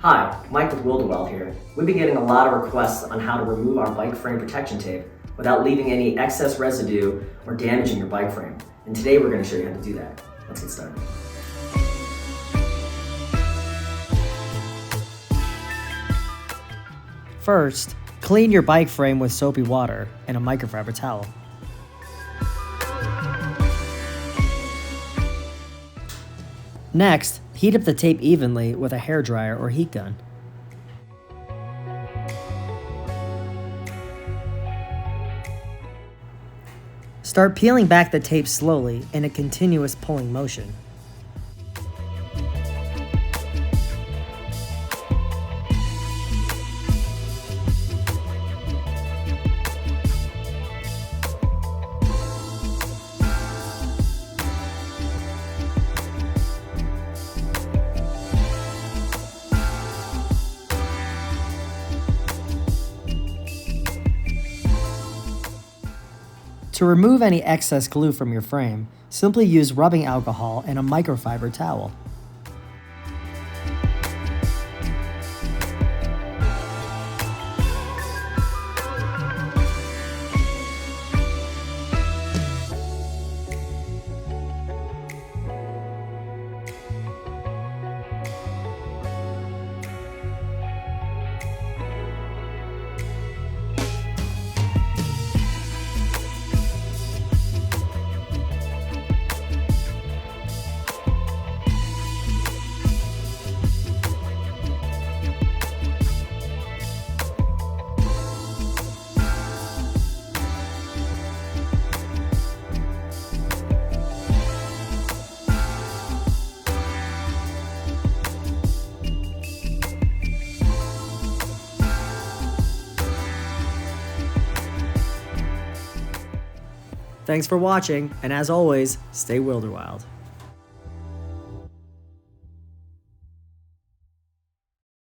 Hi, Mike with Wilderwild here. We've been getting a lot of requests on how to remove our bike frame protection tape without leaving any excess residue or damaging your bike frame. And today we're going to show you how to do that. Let's get started. First, clean your bike frame with soapy water and a microfiber towel. Next, heat up the tape evenly with a hairdryer or heat gun. Start peeling back the tape slowly in a continuous pulling motion. To remove any excess glue from your frame, simply use rubbing alcohol and a microfiber towel. Thanks for watching, and as always, stay Wilderwild.